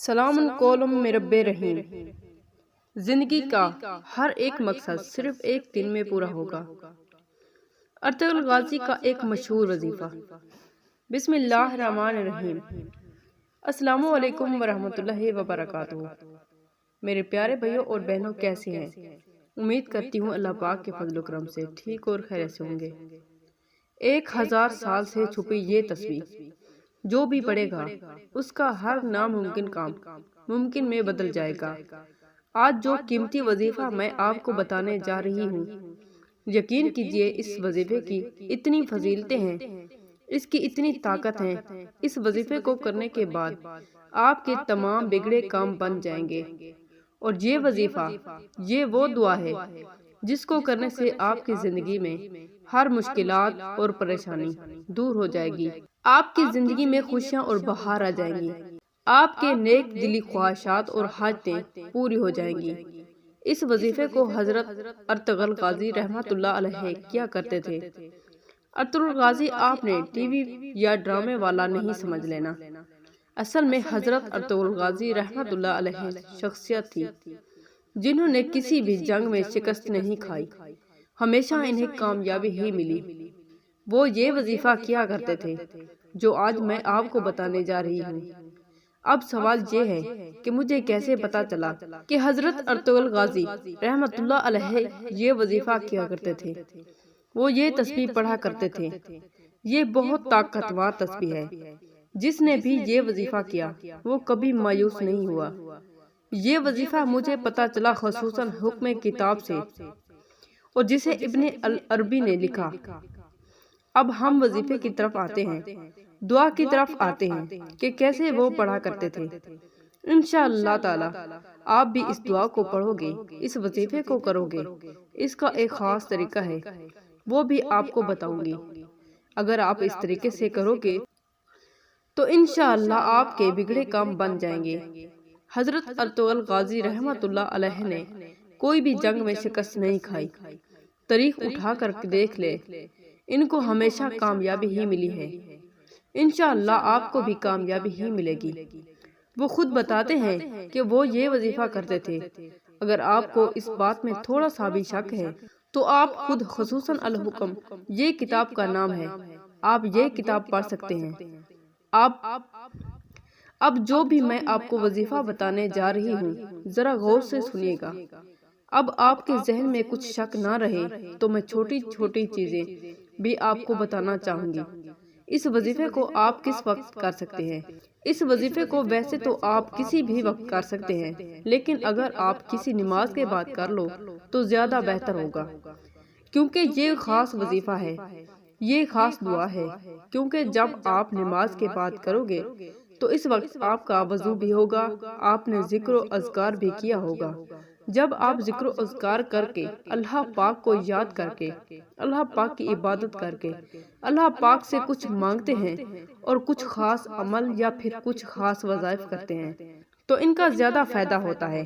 سلام قولم من رب رحیم۔ زندگی کا ہر ایک مقصد صرف ایک دن میں پورا ہوگا۔ ارطغرل غازی کا ایک مشہور وظیفہ۔ بسم اللہ الرحمن الرحیم۔ السلام علیکم ورحمۃ اللہ وبرکاتہ۔ میرے پیارے بھائیوں اور بہنوں، کیسے ہیں؟ امید کرتی ہوں اللہ پاک کے فضل و کرم سے ٹھیک اور خیر سے ہوں گے۔ 1000 سال سے چھپی یہ تصویر، جو بھی پڑھے گا اس کا ہر ناممکن کام ممکن میں بدل جائے گا۔ آج جو قیمتی وظیفہ میں آپ کو بتانے جا رہی ہوں، یقین کیجئے اس وظیفے کی اتنی فضیلتیں ہیں، اس کی اتنی طاقت ہے، اس وظیفے کو کرنے کے بعد آپ کے تمام بگڑے کام بن جائیں گے۔ اور یہ وظیفہ، یہ وہ دعا ہے جس کو کرنے سے آپ کی زندگی میں ہر مشکلات اور پریشانی دور ہو جائے گی۔ آپ کی زندگی میں خوشیاں اور بہار آ جائیں گی۔ آپ کے نیک دلی خواہشات اور حاجتیں پوری ہو جائیں گی۔ اس وظیفے کو حضرت ارطغرل غازی رحمۃ اللہ علیہ کیا کرتے تھے۔ ارطغرل غازی آپ نے ٹی وی یا ڈرامے والا نہیں سمجھ لینا۔ اصل میں حضرت ارطغرل غازی رحمۃ اللہ علیہ شخصیت تھی جنہوں نے کسی بھی جنگ میں شکست نہیں کھائی، ہمیشہ انہیں کامیابی ہی ملی۔ وہ یہ وظیفہ کیا کرتے تھے جو آج میں آپ کو بتانے جا رہی ہوں۔ اب سوال یہ ہے کہ مجھے کیسے پتا چلا کہ حضرت ارطغرل غازی رحمۃ اللہ علیہ یہ وظیفہ کیا کرتے تھے؟ وہ یہ تسبیح پڑھا کرتے تھے۔ یہ بہت طاقتور تسبیح ہے۔ جس نے بھی یہ وظیفہ کیا وہ کبھی مایوس نہیں ہوا۔ یہ وظیفہ مجھے پتا چلا خصوصاً حکم کتاب سے، اور جسے ابن العربی نے لکھا۔ اب ہم وظیفے کی طرف آتے ہیں، دعا کی طرف آتے ہیں کہ کیسے وہ پڑھا کرتے تھے۔ انشاءاللہ تعالی آپ بھی اس دعا کو پڑھو گے، اس وظیفے کو کرو گے۔ اس کا ایک خاص طریقہ ہے، وہ بھی آپ کو بتاؤں گی۔ اگر آپ اس طریقے سے کرو گے تو انشاءاللہ آپ کے بگڑے کام بن جائیں گے۔ حضرت ارطغرل غازی رحمۃ اللہ علیہ نے کوئی بھی جنگ میں شکست نہیں کھائی۔ تاریخ اٹھا کر دیکھ لے، ان کو ہمیشہ کامیابی ہی ملی ہے۔ انشاءاللہ آپ کو بھی کامیابی ہی ملے گی۔ وہ خود بتاتے ہیں کہ وہ یہ وظیفہ کرتے تھے۔ اگر آپ کو اس بات میں تھوڑا سا بھی شک ہے تو آپ خود خصوصاً الحکم، یہ کتاب کا نام ہے، آپ یہ کتاب پڑھ سکتے ہیں۔ اب جو بھی میں آپ کو وظیفہ بتانے جا رہی ہوں، ذرا غور سے سنیے گا۔ اب آپ کے ذہن میں کچھ شک نہ رہے تو میں چھوٹی چھوٹی چیزیں بھی آپ کو بتانا چاہوں گی۔ اس وظیفے کو آپ کس وقت کر سکتے ہیں؟ اس وظیفے کو ویسے تو آپ کسی بھی وقت کر سکتے ہیں، لیکن اگر آپ کسی نماز کے بعد کر لو تو زیادہ بہتر ہوگا، کیونکہ یہ خاص وظیفہ ہے، یہ خاص دعا ہے۔ کیونکہ جب آپ نماز کے بعد کرو گے تو اس وقت آپ کا وضو بھی ہوگا، آپ نے ذکر و اذکار بھی کیا ہوگا۔ جب آپ ذکر و اذکار کر کے، اللہ پاک کو یاد کر کے، اللہ پاک کی عبادت کر کے، اللہ پاک سے کچھ مانگتے ہیں اور کچھ خاص عمل یا پھر کچھ خاص وظائف کرتے ہیں تو ان کا زیادہ فائدہ ہوتا ہے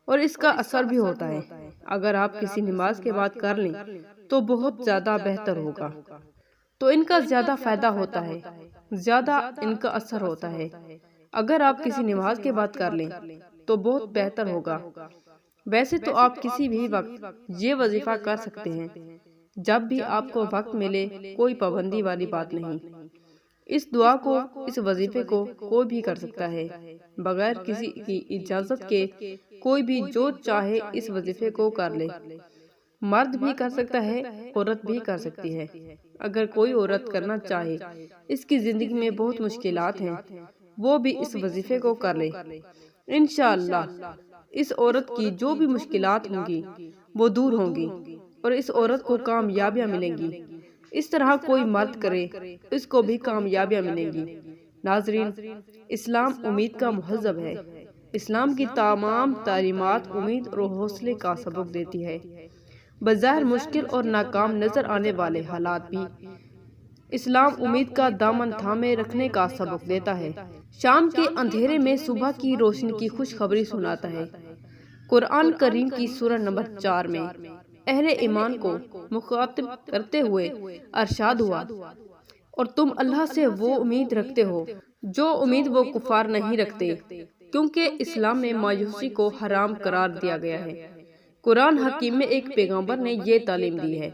اور اس کا اثر بھی ہوتا ہے۔ اگر آپ کسی نماز کے بعد کر لیں تو بہت زیادہ بہتر ہوگا، تو ان کا زیادہ فائدہ ہوتا ہے، زیادہ ان کا اثر ہوتا ہے۔ اگر آپ کسی نماز کے بعد کر لیں تو بہت بہتر ہوگا۔ ویسے تو آپ کسی بھی وقت یہ وظیفہ کر سکتے ہیں، جب بھی آپ کو وقت ملے، کوئی پابندی والی بات نہیں۔ اس دعا کو، اس وظیفے کو کوئی بھی کر سکتا ہے، بغیر کسی کی اجازت کے۔ کوئی بھی جو چاہے اس وظیفے کو کر لے، مرد بھی کر سکتا ہے، عورت بھی کر سکتی ہے۔ اگر کوئی عورت کرنا چاہے، اس کی زندگی میں بہت مشکلات ہیں، وہ بھی اس وظیفے کو کر لے۔ انشاءاللہ اس عورت کی جو بھی مشکلات ہوں گی وہ دور ہوں گی اور اس عورت کو کامیابیاں ملیں گی۔ اس طرح کوئی مرد کرے، اس کو بھی کامیابیاں ملیں گی۔ ناظرین، اسلام امید کا مہذب ہے۔ اسلام کی تمام تعلیمات امید اور حوصلے کا سبق دیتی ہے۔ بظاہر مشکل اور ناکام نظر آنے والے حالات بھی اسلام امید کا دامن تھامے رکھنے کا سبق دیتا ہے۔ شام کے اندھیرے میں صبح کی روشنی کی خوشخبری سناتا ہے۔ قرآن کریم کی سورہ نمبر 4 میں اہل ایمان کو مخاطب کرتے ہوئے ارشاد ہوا، اور تم اللہ سے وہ امید رکھتے ہو جو امید وہ کفار نہیں رکھتے۔ کیونکہ اسلام میں مایوسی کو حرام قرار دیا گیا ہے۔ قرآن حکیم میں ایک پیغمبر نے یہ تعلیم دی ہے،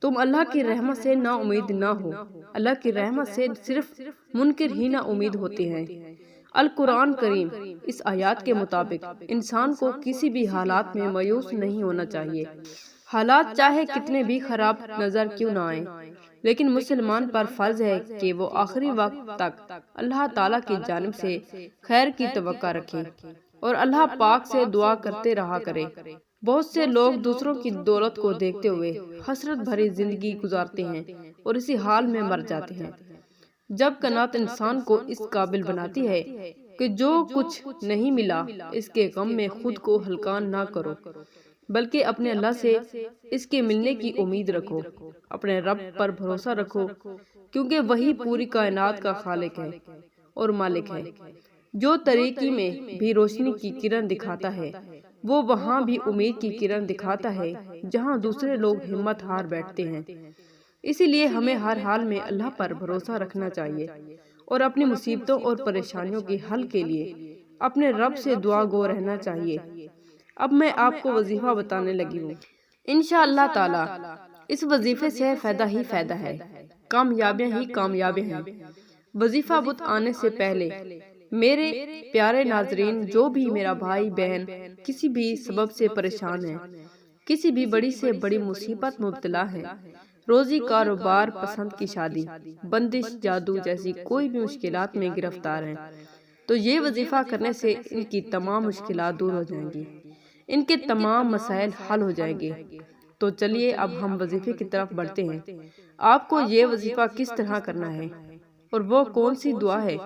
تم اللہ کی رحمت سے نا امید نہ ہو۔ اللہ کی رحمت سے صرف منکر ہی نا امید ہوتے ہیں۔ القرآن کریم اس آیات کے مطابق انسان کو کسی بھی حالات میں مایوس نہیں ہونا چاہیے، حالات چاہے کتنے بھی خراب نظر کیوں نہ آئیں، لیکن مسلمان پر فرض ہے کہ وہ آخری وقت تک اللہ تعالیٰ کی جانب سے خیر کی توقع رکھے اور اللہ پاک سے دعا کرتے رہا کرے۔ بہت سے لوگ دوسروں کی دولت کو دیکھتے ہوئے حسرت بھری زندگی گزارتے ہیں اور اسی حال میں مر جاتے ہیں، جب قناعت انسان کو اس قابل بناتی ہے کہ جو کچھ نہیں ملا اس کے غم میں خود کو ہلکان نہ کرو، بلکہ اپنے اللہ سے اس کے ملنے کی امید رکھو، اپنے رب پر بھروسہ رکھو، کیونکہ وہی پوری کائنات کا خالق ہے اور مالک ہے، جو طریقی میں بھی روشنی کی کرن دکھاتا ہے، وہ وہاں بھی امید کی کرن دکھاتا ہے جہاں دوسرے لوگ ہمت ہار بیٹھتے ہیں۔ اسی لیے ہمیں ہر حال میں اللہ پر بھروسہ رکھنا چاہیے اور اپنی مصیبتوں اور پریشانیوں کے حل کے لیے اپنے رب سے دعا گو رہنا چاہیے۔ اب میں آپ کو وظیفہ بتانے لگی ہوں۔ انشاءاللہ تعالی اس وظیفے سے فائدہ ہی فائدہ ہے، کامیابیاں ہی کامیابیاں ہیں۔ وظیفہ بت آنے سے پہلے میرے پیارے ناظرین، جو بھی میرا بھائی بہن کسی بھی سبب سے پریشان ہے، کسی بھی بڑی سے بڑی مصیبت مبتلا ہے، روزی کاروبار، پسند کی شادی، بندش، جادو جیسی کوئی بھی مشکلات میں گرفتار ہیں، تو یہ وظیفہ کرنے سے ان کی تمام مشکلات دور ہو جائیں گی، ان کے تمام مسائل حل ہو جائیں گے۔ تو چلیے اب ہم وظیفے کی طرف بڑھتے ہیں۔ آپ کو یہ وظیفہ کس طرح کرنا ہے اور وہ کون سی دعا ہے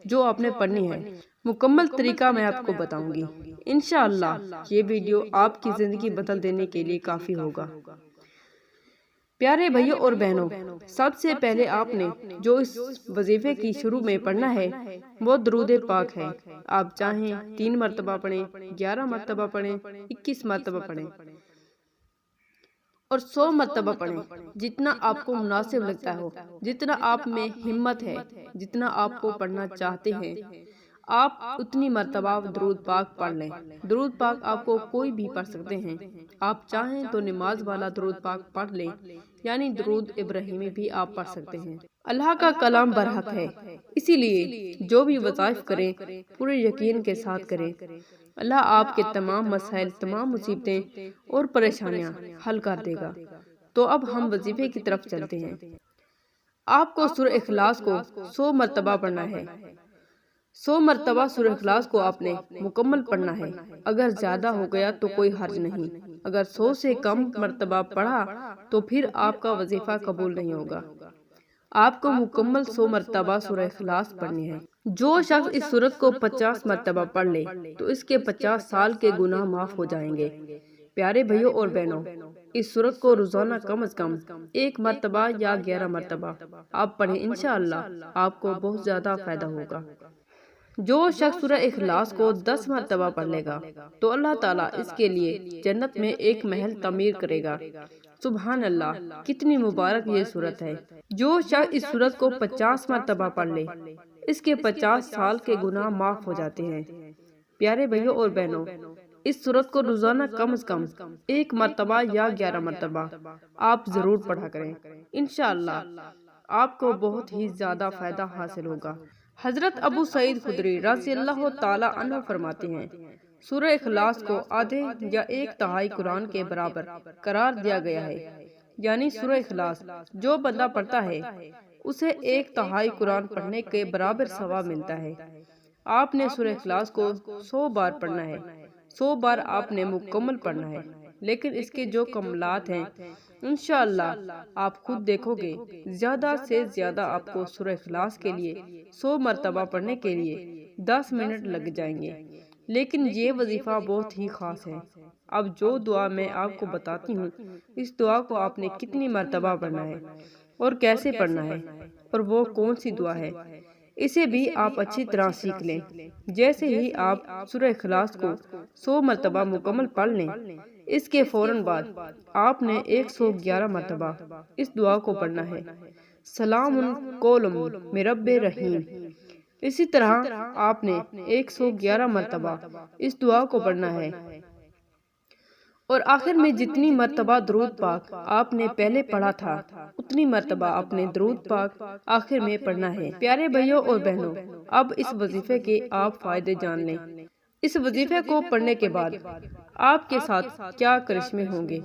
جو آپ نے پڑھنی ہے، مکمل طریقہ میں آپ کو بتاؤں گی۔ انشاءاللہ یہ ویڈیو آپ کی زندگی بدل دینے کے لیے کافی ہوگا۔ پیارے بھائیوں اور بہنوں، سب سے پہلے آپ نے جو اس وظیفے کی شروع میں پڑھنا ہے وہ درود پاک ہے۔ آپ چاہیں 3 مرتبہ پڑھیں، 11 مرتبہ پڑھیں، 21 مرتبہ پڑھیں اور 100 مرتبہ پڑھیں، جتنا آپ کو مناسب لگتا ہو، جتنا آپ میں ہمت ہے، جتنا آپ کو پڑھنا چاہتے ہیں، آپ اتنی مرتبہ درود پاک پڑھ لیں۔ درود پاک آپ کو کوئی بھی پڑھ سکتے ہیں، آپ چاہیں تو نماز والا درود پاک پڑھ لیں، یعنی درود ابراہیمی بھی آپ پڑھ سکتے ہیں۔ اللہ کا کلام برحق ہے، اسی لیے جو بھی وظائف کریں پورے یقین کے ساتھ کریں، اللہ آپ کے تمام مسائل، تمام مصیبتیں اور پریشانیاں حل کر دے گا۔ تو اب ہم وظیفے کی طرف چلتے ہیں۔ آپ کو سورہ اخلاص کو 100 مرتبہ پڑھنا ہے۔ 100 مرتبہ سورہ اخلاص کو آپ نے مکمل پڑھنا ہے۔ اگر زیادہ ہو گیا تو کوئی حرج نہیں، اگر 100 سے کم مرتبہ پڑھا تو پھر آپ کا وظیفہ قبول نہیں ہوگا۔ آپ کو مکمل 100 مرتبہ سورہ اخلاص پڑھنی ہے۔ جو شخص اس سورت کو 50 مرتبہ پڑھ لے تو اس کے 50 سال کے گناہ معاف ہو جائیں گے۔ پیارے بھائیوں اور بہنوں، اس سورت کو روزانہ کم از کم 1 مرتبہ یا 11 مرتبہ آپ پڑھیں، انشاءاللہ آپ کو بہت زیادہ فائدہ ہوگا۔ جو شخص سورہ اخلاص کو 10 مرتبہ پڑھ لے گا تو اللہ تعالیٰ اس کے لیے جنت میں ایک محل تعمیر کرے گا۔ سبحان اللہ، کتنی مبارک یہ سورت ہے۔ جو شخص اس سورت کو 50 مرتبہ پڑھ لے اس کے 50 سال کے گناہ معاف ہو جاتے ہیں۔ پیارے بھائیوں اور بہنوں، اس سورت کو روزانہ کم از کم 1 مرتبہ یا 11 مرتبہ آپ ضرور پڑھا کریں، انشاءاللہ آپ کو بہت ہی زیادہ فائدہ حاصل ہوگا۔ حضرت ابو سعید خدری رضی اللہ تعالی عنہ فرماتے ہیں، سورہ اخلاص کو آدھے یا 1/3 قرآن کے برابر قرار دیا گیا ہے، یعنی سورہ اخلاص جو بندہ پڑھتا ہے اسے 1/3 قرآن پڑھنے کے برابر ثواب ملتا ہے۔ آپ نے سورہ اخلاص کو 100 بار پڑھنا ہے، 100 بار آپ نے مکمل پڑھنا ہے، لیکن اس کے جو کمالات ہیں انشاءاللہ آپ خود دیکھو گے، زیادہ سے زیادہ آپ کو سورہ اخلاص کے لیے 100 مرتبہ پڑھنے کے لیے 10 منٹ لگ جائیں گے، لیکن یہ وظیفہ بہت ہی خاص ہے۔ اب جو دعا میں آپ کو بتاتی ہوں، اس دعا کو آپ نے کتنی مرتبہ پڑھنا ہے اور کیسے پڑھنا ہے اور وہ کون سی دعا ہے، اسے بھی آپ اچھی طرح سیکھ لیں۔ جیسے ہی آپ سورہ اخلاص کو 100 مرتبہ مکمل پڑھ لیں، اس کے فوراً بعد آپ نے 111 مرتبہ اس دعا کو پڑھنا ہے، سلام قول من رب رحیم، اسی طرح آپ نے 111 مرتبہ اس دعا کو پڑھنا ہے، اور آخر میں جتنی مرتبہ درود پاک آپ نے پہلے پڑھا تھا اتنی مرتبہ آپ نے درود پاک آخر میں پڑھنا ہے۔ پیارے بھائیوں اور بہنوں، اب اس وظیفے کے آپ فائدے جان لیں۔ اس وظیفے کو پڑھنے کے بعد آپ کے ساتھ کیا کرشمے ہوں گے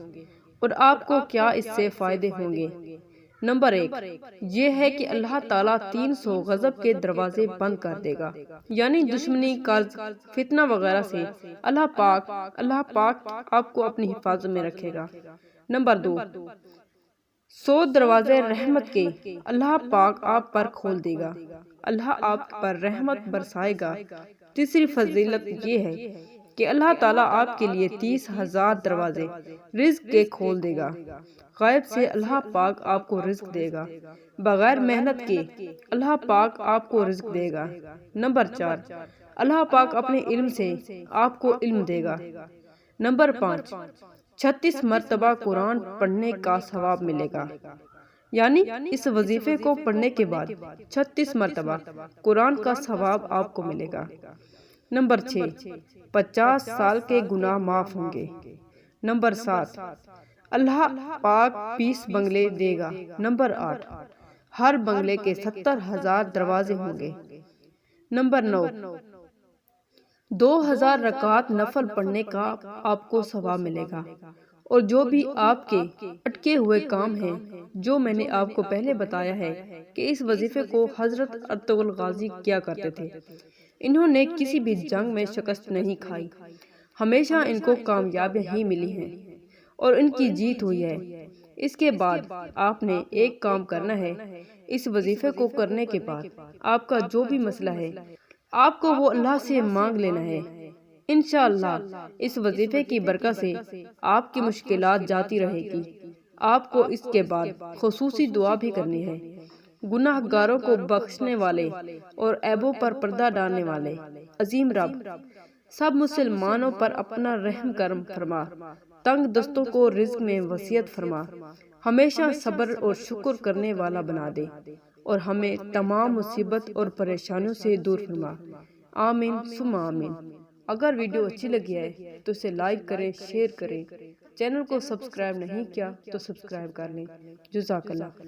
اور آپ کو کیا اس سے فائدے ہوں گے۔ نمبر 1 یہ ہے کہ اللہ تعالیٰ 300 غضب کے دروازے بند کر دے گا، یعنی دشمنی، قرض، فتنہ وغیرہ سے اللہ پاک آپ کو اپنی حفاظت میں رکھے گا۔ نمبر 2 100 دروازے رحمت کے اللہ پاک آپ پر کھول دے گا، اللہ آپ پر رحمت برسائے گا۔ تیسری فضیلت یہ ہے کہ اللہ تعالیٰ آپ کے لیے 30,000 دروازے رزق کے کھول دے گا، غیب سے اللہ پاک آپ کو رزق دے گا، بغیر محنت کے اللہ پاک آپ کو رزق دے گا۔ نمبر 4 اللہ پاک اپنے علم سے آپ کو علم دے گا۔ نمبر 5 36 مرتبہ قرآن پڑھنے کا ثواب ملے گا، یعنی اس وظیفے کو پڑھنے کے بعد 36 مرتبہ قرآن کا ثواب آپ کو ملے گا۔ نمبر 6 50 سال کے گناہ معاف ہوں گے۔ نمبر 7 اللہ پاک 20 بنگلے دے گا۔ نمبر 8 ہر بنگلے کے 70,000 دروازے ہوں گے۔ نمبر 9 2000 رکعت نفل پڑھنے کا آپ کو ثواب ملے گا، اور جو بھی آپ کے اٹکے ہوئے کام ہیں، جو میں نے آپ کو پہلے بتایا ہے کہ اس وظیفے کو حضرت ارطغرل غازی کیا کرتے تھے، انہوں نے کسی بھی جنگ میں شکست نہیں کھائی، ہمیشہ ان کو کامیابیاں ہی ملی ہیں اور ان کی جیت ہوئی ہے۔ اس کے بعد آپ نے ایک کام کرنا ہے، اس وظیفے کو کرنے کے بعد آپ کا جو بھی مسئلہ ہے آپ کو وہ اللہ سے مانگ لینا ہے۔ انشاءاللہ اس وظیفے کی برکت سے آپ کی مشکلات جاتی رہے گی۔ آپ کو اس کے بعد خصوصی دعا بھی کرنی ہے۔ گناہ گاروں کو بخشنے والے اور عیبوں پر پردہ ڈالنے والے عظیم رب، سب مسلمانوں پر اپنا رحم کرم فرما، تنگ دستوں کو رزق میں وسعت فرما، ہمیشہ صبر اور شکر کرنے والا بنا دے، اور ہمیں تمام مصیبت اور پریشانیوں سے دور فرما۔ آمین ثم آمین۔ اگر ویڈیو اچھی لگی ہے تو اسے لائک کریں، شیئر کریں، چینل کو سبسکرائب نہیں کیا تو سبسکرائب کر لیں۔ جزاک اللہ۔